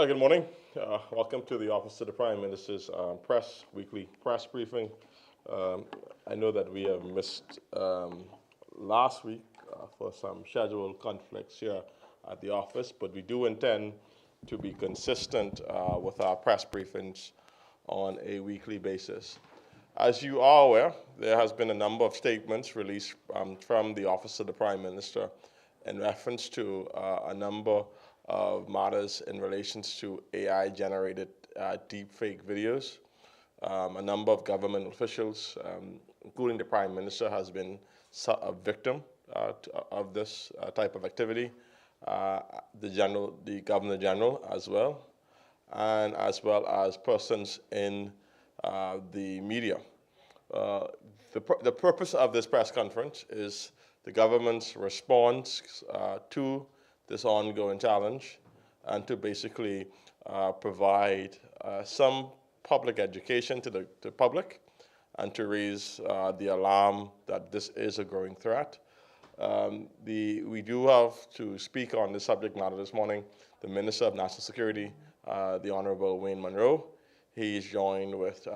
Good morning. Welcome to the Office of the Prime Minister's weekly press briefing. Um, I know that we have missed last week for some scheduled conflicts here at the office, but we do intend to be consistent with our press briefings on a weekly basis. As you are aware, there has been a number of statements released from the Office of the Prime Minister in reference to a number of matters in relation to AI-generated deepfake videos. A number of government officials, including the Prime Minister, has been a victim of this type of activity. The Governor General as well, and as well as persons in the media. Uh, the purpose of this press conference is the government's response to this ongoing challenge and to basically provide some public education to the public and to raise the alarm that this is a growing threat. We do have to speak on this subject matter this morning. The Minister of National Security, the Honorable Wayne Monroe. He's joined with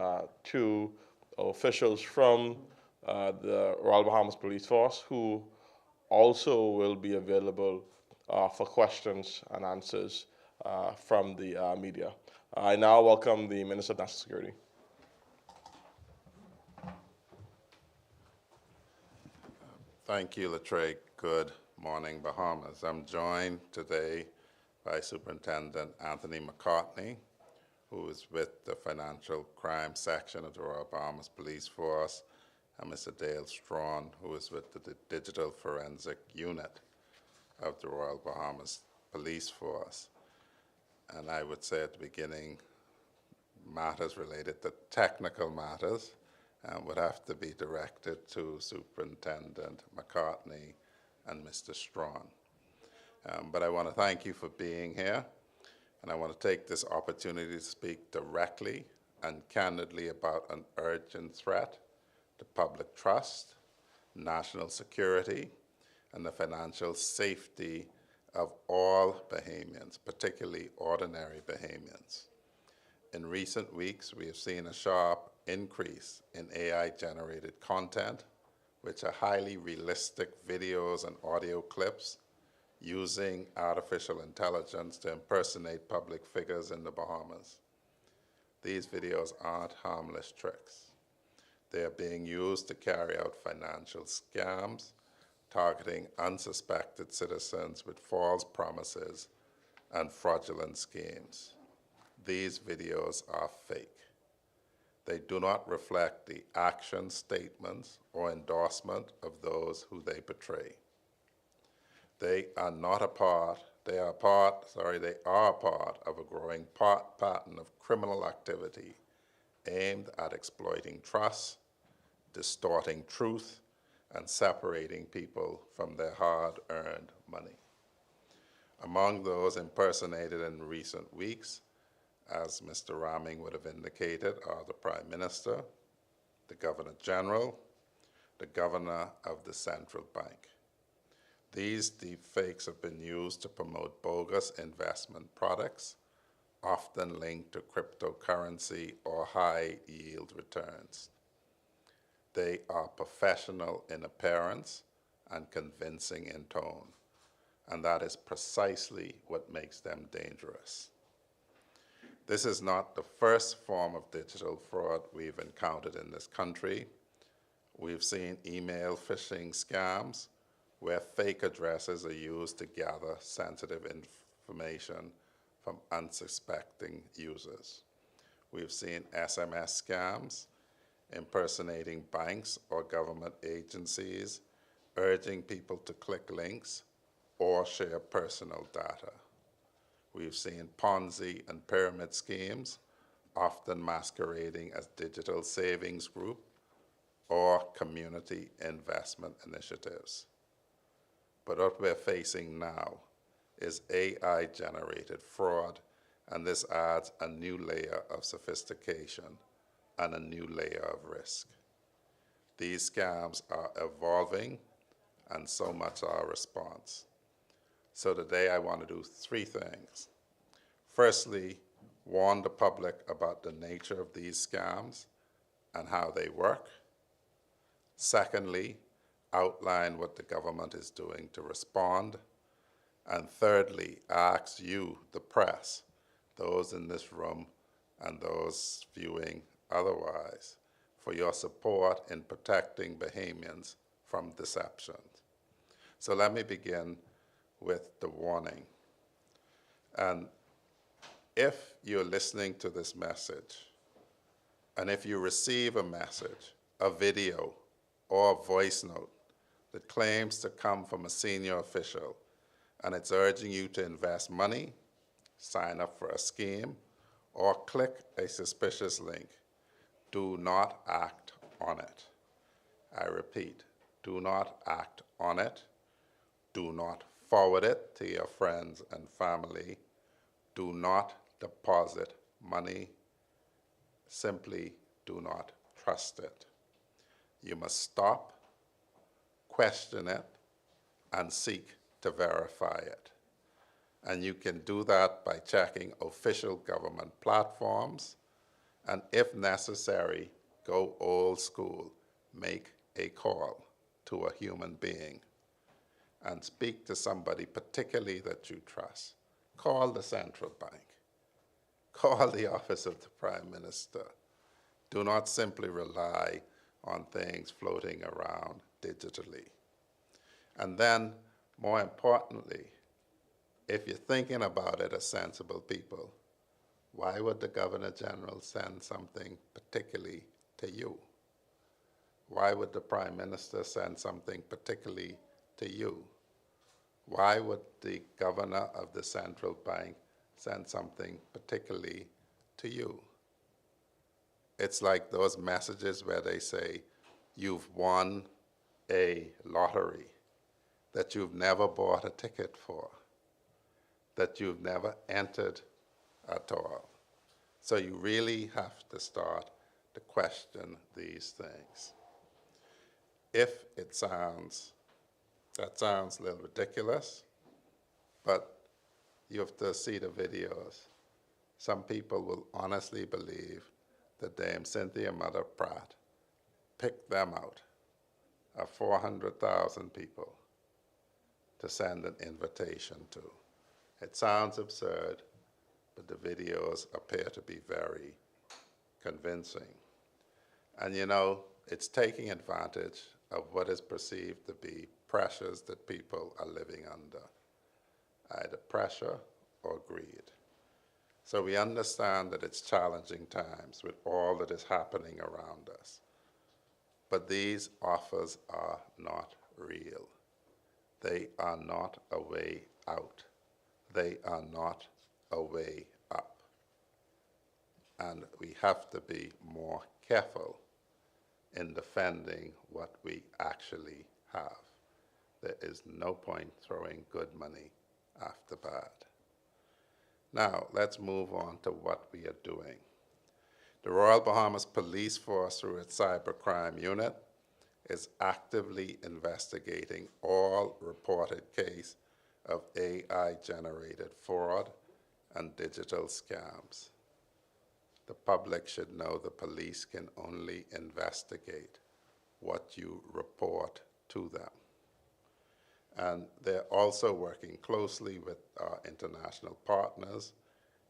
two officials from the Royal Bahamas Police Force who also will be available for questions and answers from the media. I now welcome the Minister of National Security. Thank you, Latrell. Good morning, Bahamas. I'm joined today by Superintendent Anthony McCartney, who is with the Financial Crime Section of the Royal Bahamas Police Force, and Mr. Dale Strawn, who is with the Digital Forensic Unit of the Royal Bahamas Police Force. And I would say at the beginning, matters related to technical matters would have to be directed to Superintendent McCartney and Mr. Strawn. But I want to thank you for being here, and I want to take this opportunity to speak directly and candidly about an urgent threat to public trust, national security, and the financial safety of all Bahamians, particularly ordinary Bahamians. In recent weeks, we have seen a sharp increase in AI-generated content, which are highly realistic videos and audio clips using artificial intelligence to impersonate public figures in the Bahamas. These videos aren't harmless tricks. They are being used to carry out financial scams, targeting unsuspected citizens with false promises and fraudulent schemes. These videos are fake. They do not reflect the action, statements, or endorsement of those who they portray. They are a part of a growing pattern of criminal activity aimed at exploiting trust, distorting truth, and separating people from their hard-earned money. Among those impersonated in recent weeks, as Mr. Raming would have indicated, are the Prime Minister, the Governor General, the Governor of the Central Bank. These deepfakes have been used to promote bogus investment products, often linked to cryptocurrency or high-yield returns. They are professional in appearance and convincing in tone, and that is precisely what makes them dangerous. This is not the first form of digital fraud we've encountered in this country. We've seen email phishing scams where fake addresses are used to gather sensitive information from unsuspecting users. We've seen SMS scams impersonating banks or government agencies, urging people to click links or share personal data. We've seen Ponzi and pyramid schemes, often masquerading as digital savings group or community investment initiatives. But what we're facing now is AI-generated fraud, and this adds a new layer of sophistication and a new layer of risk. These scams are evolving, and so much our response. So today I want to do three things. Firstly, warn the public about the nature of these scams and how they work. Secondly, outline what the government is doing to respond. And thirdly, ask you, the press, those in this room and those viewing otherwise, for your support in protecting Bahamians from deception. So let me begin with the warning. And if you're listening to this message, and if you receive a message, a video, or a voice note that claims to come from a senior official, and it's urging you to invest money, sign up for a scheme, or click a suspicious link, do not act on it. I repeat, do not act on it. Do not forward it to your friends and family. Do not deposit money. Simply do not trust it. You must stop, question it, and seek to verify it. And you can do that by checking official government platforms, and if necessary, go old school, make a call to a human being and speak to somebody particularly that you trust. Call the central bank. Call the office of the Prime Minister. Do not simply rely on things floating around digitally. And then, more importantly, if you're thinking about it as sensible people, why would the Governor General send something particularly to you? Why would the Prime Minister send something particularly to you? Why would the Governor of the Central Bank send something particularly to you? It's like those messages where they say, you've won a lottery that you've never bought a ticket for, that you've never entered at all. So you really have to start to question these things. If it sounds, that sounds a little ridiculous, but you have to see the videos. Some people will honestly believe that Dame Cynthia Mother Pratt picked them out of 400,000 people to send an invitation to. It sounds absurd, but the videos appear to be very convincing. And you know, it's taking advantage of what is perceived to be pressures that people are living under, either pressure or greed. So we understand that it's challenging times with all that is happening around us. But these offers are not real. They are not a way out. They are not a way up. And we have to be more careful in defending what we actually have. There is no point throwing good money after bad. Now, let's move on to what we are doing. The Royal Bahamas Police Force, through its Cybercrime Unit, is actively investigating all reported cases of AI-generated fraud and digital scams. The public should know the police can only investigate what you report to them. And they're also working closely with our international partners,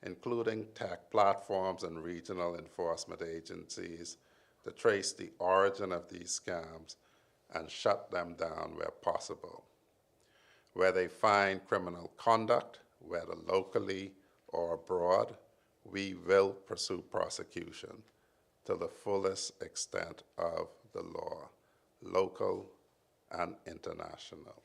including tech platforms and regional enforcement agencies, to trace the origin of these scams and shut them down where possible. Where they find criminal conduct, whether locally or abroad, we will pursue prosecution to the fullest extent of the law, local and international.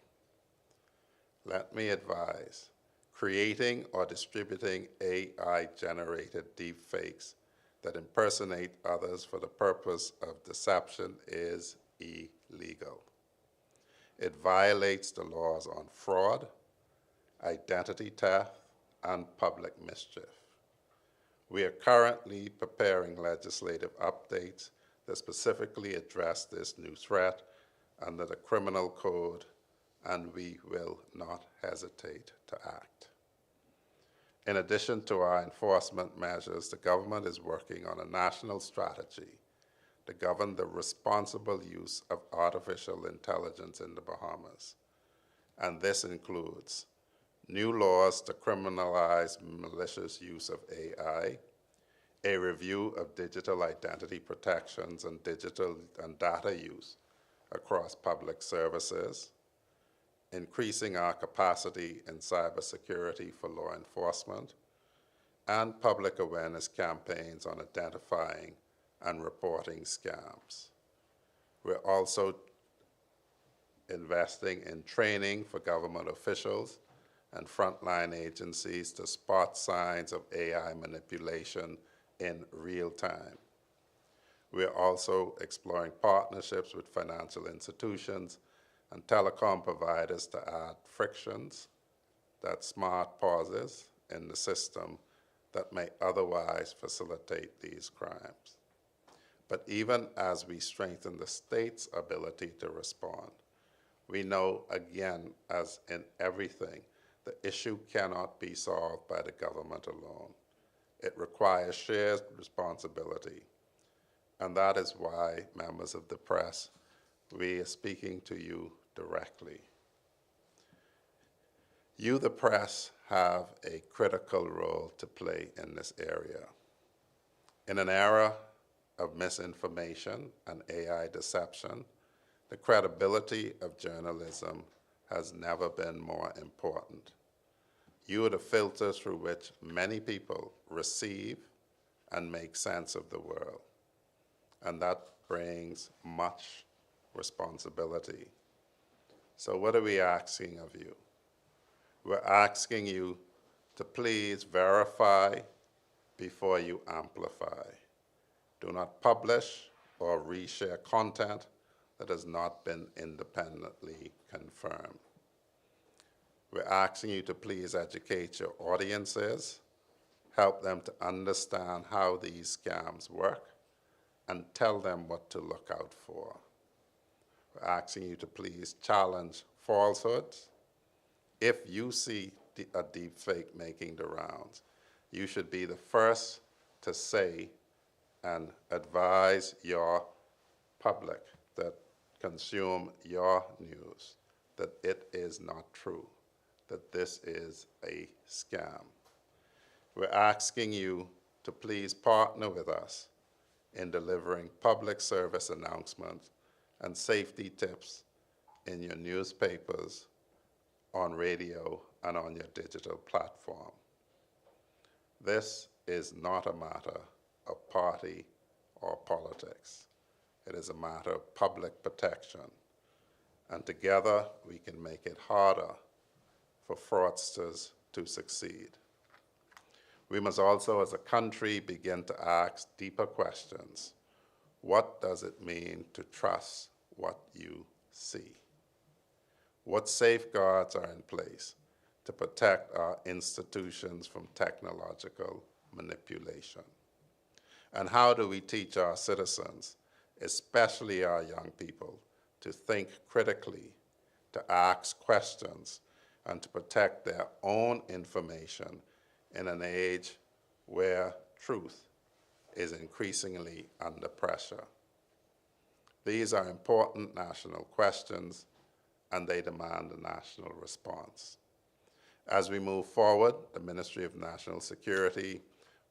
Let me advise, creating or distributing AI-generated deepfakes that impersonate others for the purpose of deception is illegal. It violates the laws on fraud, identity theft, and public mischief. We are currently preparing legislative updates that specifically address this new threat under the Criminal Code, and we will not hesitate to act. In addition to our enforcement measures, the government is working on a national strategy to govern the responsible use of artificial intelligence in the Bahamas. And this includes new laws to criminalize malicious use of AI, a review of digital identity protections and digital and data use across public services, increasing our capacity in cybersecurity for law enforcement, and public awareness campaigns on identifying and reporting scams. We're also investing in training for government officials and frontline agencies to spot signs of AI manipulation in real time. We're also exploring partnerships with financial institutions and telecom providers to add frictions, that smart pauses in the system that may otherwise facilitate these crimes. But even as we strengthen the state's ability to respond, we know, again, as in everything, the issue cannot be solved by the government alone. It requires shared responsibility. And that is why, members of the press, we are speaking to you directly. You, the press, have a critical role to play in this area. In an era of misinformation and AI deception, the credibility of journalism has never been more important. You are the filter through which many people receive and make sense of the world, and that brings much responsibility. So what are we asking of you? We're asking you to please verify before you amplify. Do not publish or reshare content that has not been independently confirmed. We're asking you to please educate your audiences, help them to understand how these scams work, and tell them what to look out for. We're asking you to please challenge falsehoods. If you see a deep fake making the rounds, you should be the first to say and advise your public that consume your news that it is not true, that this is a scam. We're asking you to please partner with us in delivering public service announcements and safety tips in your newspapers, on radio, and on your digital platform. This is not a matter of party or politics. It is a matter of public protection. And together, we can make it harder for fraudsters to succeed. We must also, as a country, begin to ask deeper questions. What does it mean to trust what you see? What safeguards are in place to protect our institutions from technological manipulation? And how do we teach our citizens, especially our young people, to think critically, to ask questions, and to protect their own information in an age where truth is increasingly under pressure? These are important national questions, and they demand a national response. As we move forward, the Ministry of National Security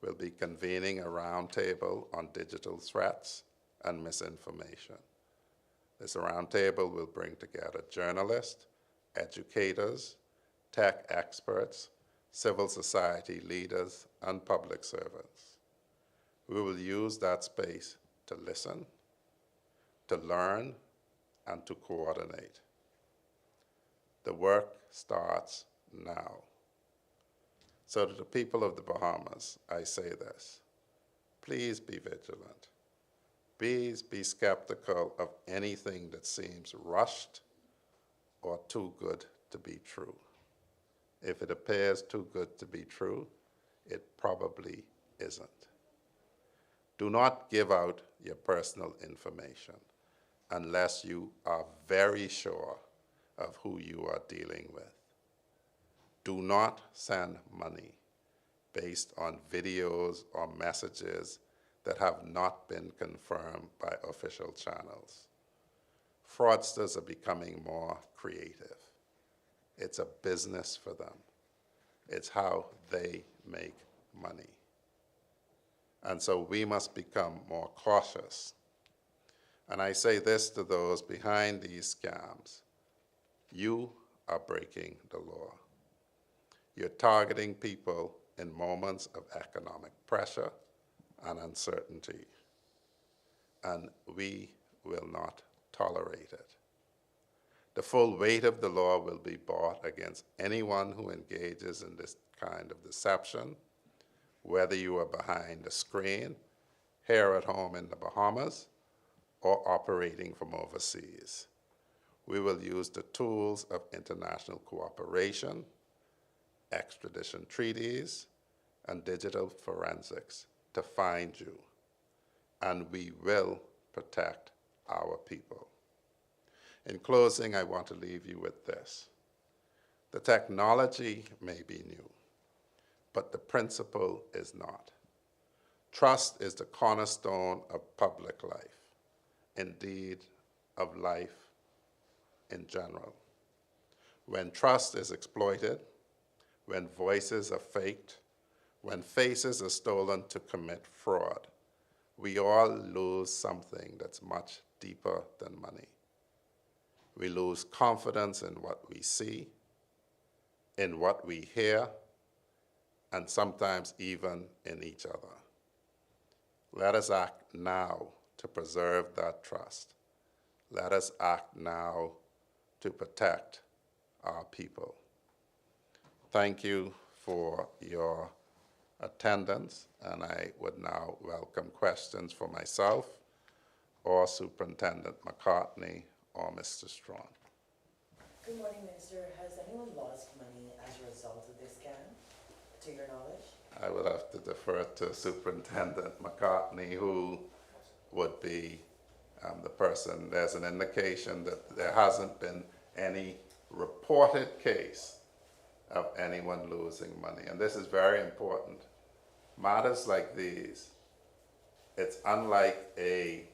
will be convening a roundtable on digital threats and misinformation. This roundtable will bring together journalists, educators, tech experts, civil society leaders, and public servants. We will use that space to listen, to learn, and to coordinate. The work starts now. So to the people of the Bahamas, I say this: please be vigilant. Please be skeptical of anything that seems rushed or too good to be true. If it appears too good to be true, it probably isn't. Do not give out your personal information unless you are very sure of who you are dealing with. Do not send money based on videos or messages that have not been confirmed by official channels. Fraudsters are becoming more creative. It's a business for them. It's how they make money. And so we must become more cautious. And I say this to those behind these scams: you are breaking the law. You're targeting people in moments of economic pressure and uncertainty, and we will not tolerate it. The full weight of the law will be brought against anyone who engages in this kind of deception, whether you are behind the screen, here at home in the Bahamas, or operating from overseas. We will use the tools of international cooperation, extradition treaties, and digital forensics to find you, and we will protect our people. In closing, I want to leave you with this. The technology may be new, but the principle is not. Trust is the cornerstone of public life, indeed of life in general. When trust is exploited, when voices are faked, when faces are stolen to commit fraud, we all lose something that's much deeper than money. We lose confidence in what we see, in what we hear, and sometimes even in each other. Let us act now to preserve that trust. Let us act now to protect our people. Thank you for your attendance, and I would now welcome questions for myself or Superintendent McCartney or Mr. Strawn. Good morning, Minister. Has anyone lost money as a result of this scam, to your knowledge? I would have to defer to Superintendent McCartney, who would be the person. There's an indication that there hasn't been any reported case of anyone losing money. And this is very important. Matters like these, it's unlike a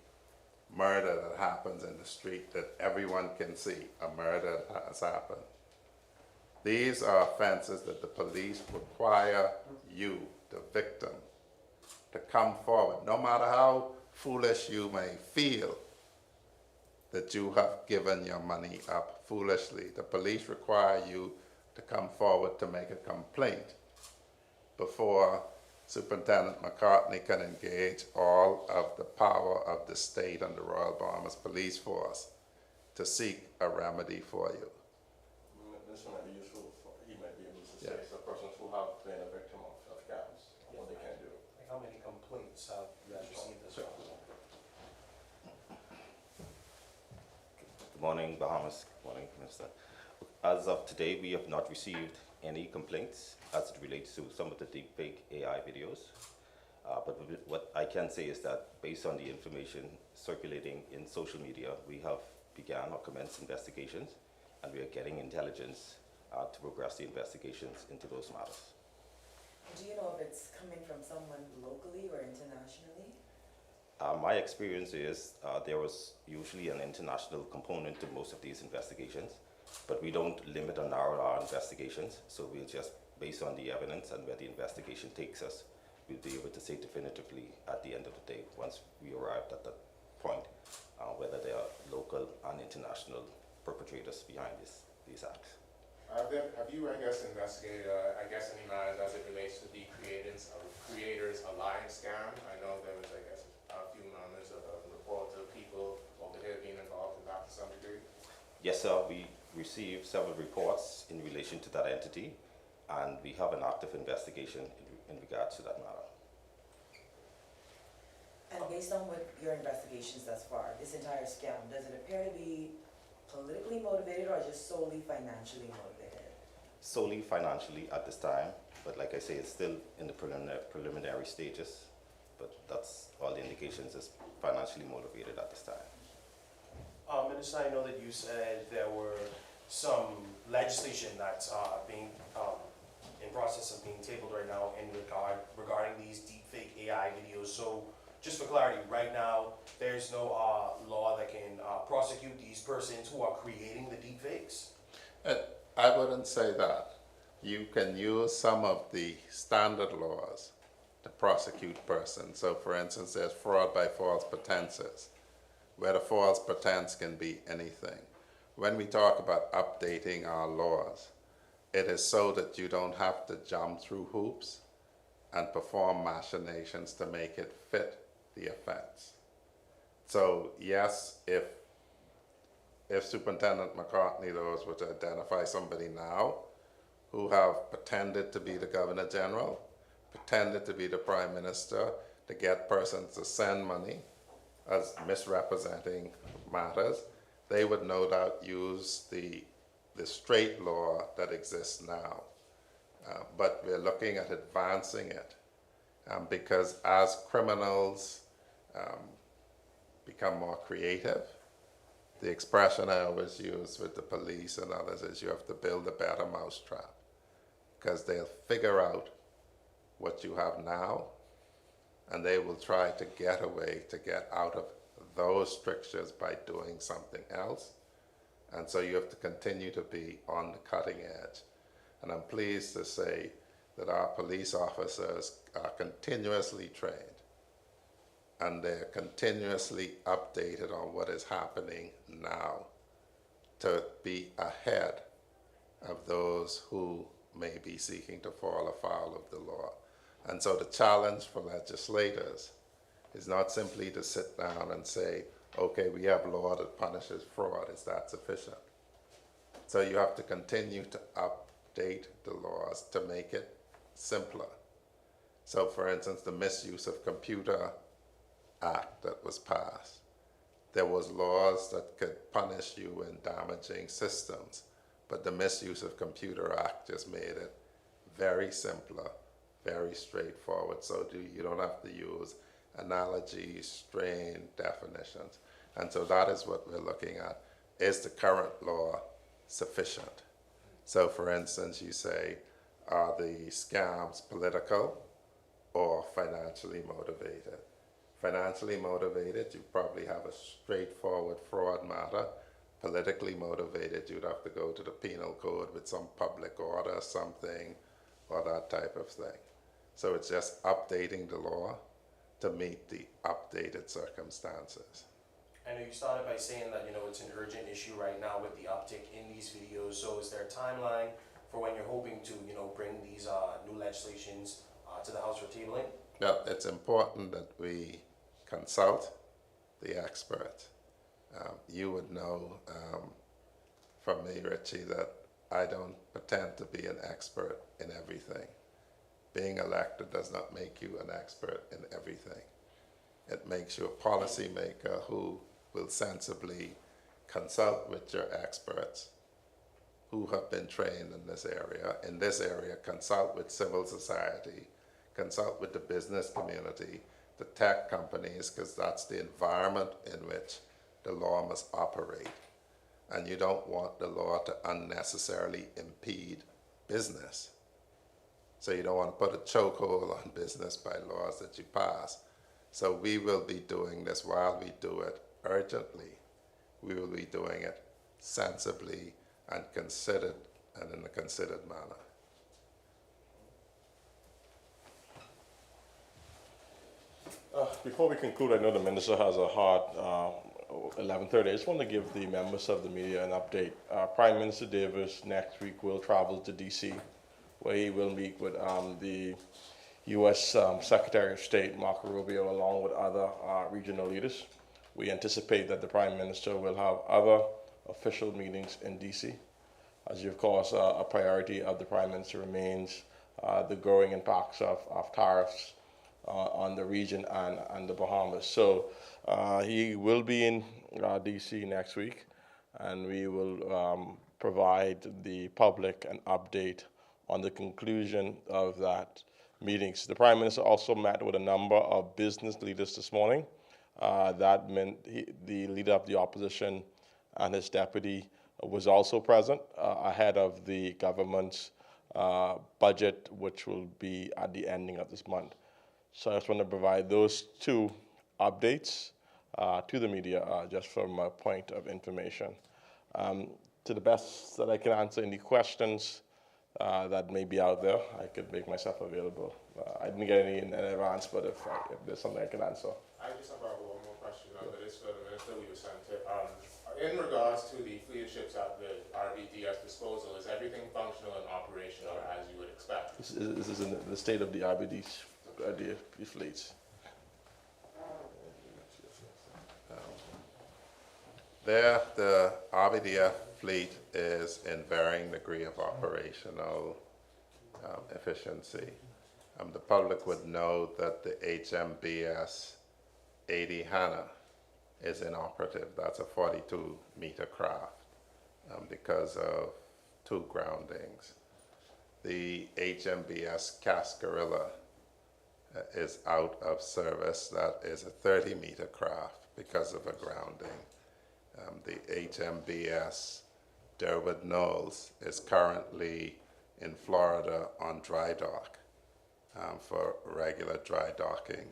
murder that happens in the street that everyone can see. A murder has happened. These are offenses that the police require you, the victim, to come forward, no matter how foolish you may feel that you have given your money up foolishly. The police require you to come forward to make a complaint before Superintendent McCartney can engage all of the power of the state and the Royal Bahamas Police Force to seek a remedy for you. This might be useful. He might be able to say for persons who have been a victim of scams, what they can do. Like how many complaints have you guys received as well? Good morning, Bahamas. Good morning, Minister. As of today, we have not received any complaints as it relates to some of the deepfake AI videos. But what I can say is that based on the information circulating in social media, we have begun or commenced investigations, and we are getting intelligence to progress the investigations into those matters. Do you know if it's coming from someone locally or internationally? My experience is there was usually an international component to most of these investigations, but we don't limit or narrow our investigations, so we'll just, based on the evidence and where the investigation takes us, we'll be able to say definitively at the end of the day, once we arrive at that point, whether they are local and international perpetrators behind these acts. Have you, investigated, any matters as it relates to the Creators Alliance scam? I know there was, a few moments of reports of people over here being involved in that to some degree. Yes, sir. We received several reports in relation to that entity, and we have an active investigation in regards to that matter. And based on what your investigations thus far, this entire scam, does it appear to be politically motivated or just solely financially motivated? Solely financially at this time, but like I say, it's still in the preliminary stages, but that's all the indications is financially motivated at this time. Minister, I know that you said there were some legislation that's being in process of being tabled right now regarding these deepfake AI videos. So just for clarity, right now, there's no law that can prosecute these persons who are creating the deepfakes? I wouldn't say that. You can use some of the standard laws to prosecute persons. So for instance, there's fraud by false pretenses, where the false pretense can be anything. When we talk about updating our laws, it is so that you don't have to jump through hoops and perform machinations to make it fit the offense. So yes, if Superintendent McCartney those were to identify somebody now who have pretended to be the Governor General, pretended to be the Prime Minister, to get persons to send money as misrepresenting matters, they would no doubt use the straight law that exists now. But we're looking at advancing it because as criminals become more creative, the expression I always use with the police and others is you have to build a better mousetrap, because they'll figure out what you have now and they will try to get away, to get out of those strictures by doing something else. And so you have to continue to be on the cutting edge. And I'm pleased to say that our police officers are continuously trained and they're continuously updated on what is happening now to be ahead of those who may be seeking to fall afoul of the law. And so the challenge for legislators is not simply to sit down and say, okay, we have law that punishes fraud, is that sufficient? So you have to continue to update the laws to make it simpler. So for instance, the Misuse of Computer Act that was passed, there was laws that could punish you in damaging systems, but the Misuse of Computer Act just made it very simpler, very straightforward, so you don't have to use analogies, strained definitions. And so that is what we're looking at. Is the current law sufficient? So for instance, you say, are the scams political or financially motivated? Financially motivated, you probably have a straightforward fraud matter. Politically motivated, you'd have to go to the penal code with some public order, something, or that type of thing. So it's just updating the law to meet the updated circumstances. I know you started by saying that, it's an urgent issue right now with the uptick in these videos. So is there a timeline for when you're hoping to, bring these new legislations to the House for tabling? Well, it's important that we consult the expert. You would know from me, Richie, that I don't pretend to be an expert in everything. Being elected does not make you an expert in everything. It makes you a policymaker who will sensibly consult with your experts who have been trained in this area. In this area, consult with civil society, consult with the business community, the tech companies, because that's the environment in which the law must operate. And you don't want the law to unnecessarily impede business. So you don't want to put a chokehold on business by laws that you pass. So we will be doing this while we do it urgently. We will be doing it sensibly and considered, and in a considered manner. Before we conclude, I know the minister has a hard 11:30. I just want to give the members of the media an update. Prime Minister Davis next week will travel to D.C., where he will meet with the U.S. Secretary of State, Marco Rubio, along with other regional leaders. We anticipate that the Prime Minister will have other official meetings in D.C. As you, of course, a priority of the Prime Minister remains the growing impacts of tariffs on the region and the Bahamas. So he will be in D.C. next week, and we will provide the public an update on the conclusion of that meetings. The Prime Minister also met with a number of business leaders this morning. That meant the leader of the opposition and his deputy was also present ahead of the government's budget, which will be at the ending of this month. So I just want to provide those two updates to the media, just from a point of information. To the best that I can answer any questions that may be out there, I could make myself available. I didn't get any in advance, but if there's something I can answer. I just have one more question, but it's for the minister we were sent to. In regards to the fleet of ships at the RBDS disposal, is everything functional and operational as you would expect? This is in the state of the RBD the fleets. There, the RBDF fleet is in varying degree of operational efficiency. The public would know that the HMBS 80 Hannah is inoperative. That's a 42-meter craft because of 2 groundings. The HMBS Cascarilla is out of service. That is a 30-meter craft because of a grounding. The HMBS Derwood Knowles is currently in Florida on dry dock for regular dry docking.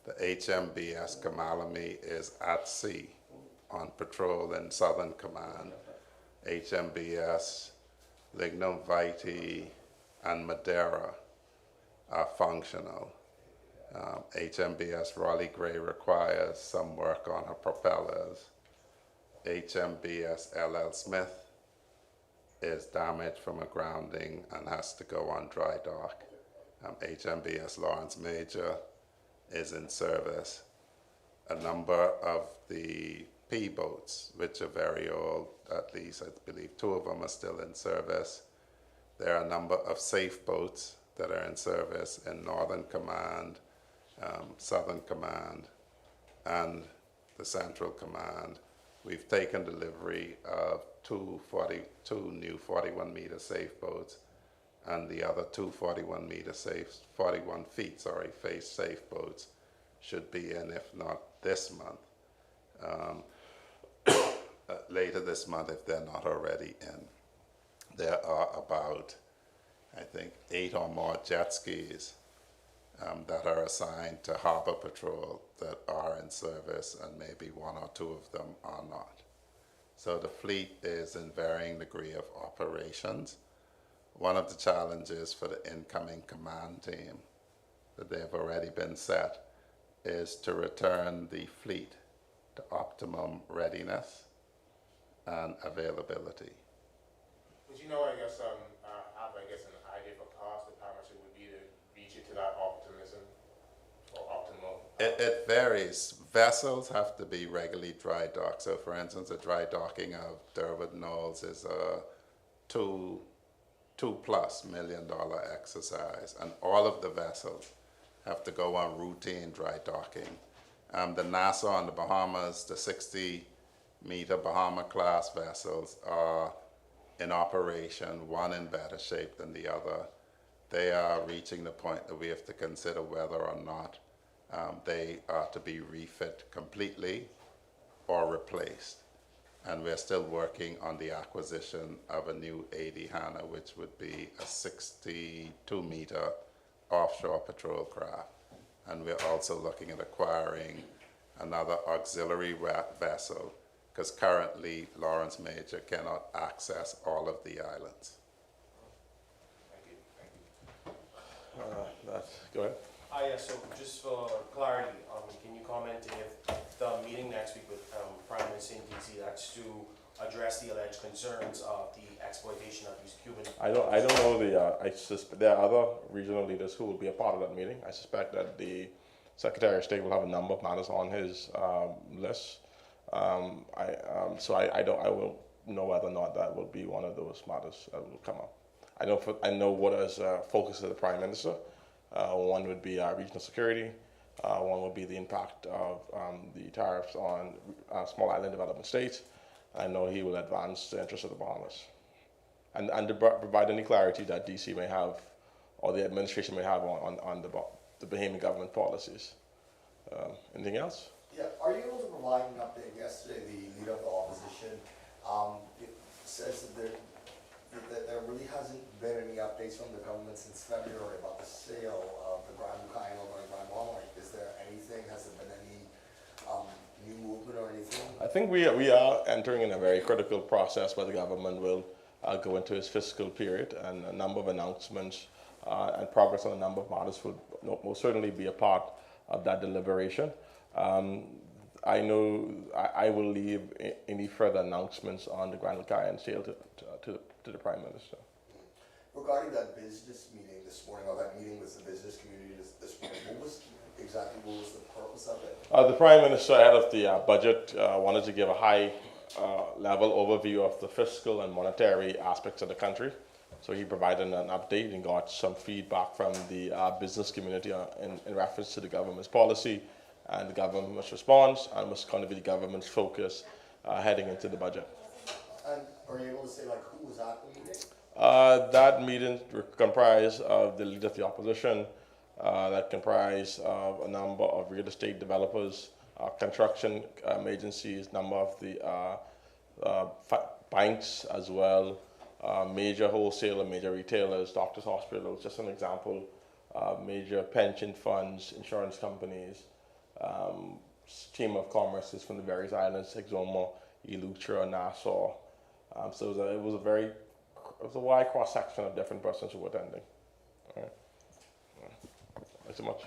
The HMBS Kamalami is at sea on patrol in Southern Command. HMBS Lignum Vitae and Madeira are functional. HMBS Raleigh Gray requires some work on her propellers. HMBS LL Smith is damaged from a grounding and has to go on dry dock. HMBS Lawrence Major is in service. A number of the P boats, which are very old, at least I believe 2 of them are still in service. There are a number of safe boats that are in service in Northern Command, Southern Command, and the Central Command. We've taken delivery of 2 new 41-meter safe boats, and the other 2 41-meter safe, 41 feet, sorry, face safe boats should be in, if not this month, later this month if they're not already in. There are about, I think, 8 or more jet skis that are assigned to Harbor Patrol that are in service, and maybe 1 or 2 of them are not. So the fleet is in varying degree of operations. One of the challenges for the incoming command team that they've already been set is to return the fleet to optimum readiness and availability. Would you know, have an idea of cost of how much it would be to reach it to that optimism or optimal? It varies. Vessels have to be regularly dry docked. So for instance, a dry docking of Derwood Knowles is a $2+ million exercise, and all of the vessels have to go on routine dry docking. The Nassau and the Bahamas, the 60-meter Bahama class vessels are in operation, one in better shape than the other. They are reaching the point that we have to consider whether or not they are to be refit completely or replaced. And we're still working on the acquisition of a new 80 Hannah, which would be a 62-meter offshore patrol craft. And we're also looking at acquiring another auxiliary vessel, because currently Lawrence Major cannot access all of the islands. Thank you. Go ahead. Yeah, so just for clarity, can you comment if the meeting next week with Prime Minister in DC, that's to address the alleged concerns of the exploitation of these Cuban? I don't know there are other regional leaders who will be a part of that meeting. I suspect that the Secretary of State will have a number of matters on his list. So I will know whether or not that will be one of those matters that will come up. I know what is focus of the Prime Minister. One would be regional security. One would be the impact of the tariffs on small island development states. I know he will advance the interests of the Bahamas, and to provide any clarity that DC may have, or the administration may have on the Bahamian government policies. Anything else? Yeah, are you able to provide an update? Yesterday, the leader of the opposition it says that there really hasn't been any update updates from the government since February about the sale of the Grand Buchanan over in Grand Montgomery. Is there anything, has there been any new movement or anything? I think we are entering in a very critical process where the government will go into its fiscal period, and a number of announcements and progress on a number of matters will most certainly be a part of that deliberation. I know I will leave any further announcements on the Grand Buchanan sale to the Prime Minister. Regarding that business meeting this morning, or that meeting with the business community this morning, what was the purpose of it? The Prime Minister, ahead of the budget, wanted to give a high level overview of the fiscal and monetary aspects of the country. So he provided an update and got some feedback from the business community in reference to the government's policy and the government's response, and was going to be the government's focus heading into the budget. And are you able to say, like, who was at the meeting? That meeting comprised of the leader of the opposition, that comprised of a number of real estate developers, construction agencies, number of the banks as well, major wholesaler, major retailers, doctors' hospitals, just an example, major pension funds, insurance companies, Chamber of Commerce from the various islands, Exuma, Eleuthera, Nassau. So it was a wide cross section of different persons who were attending. All right. Thanks so much.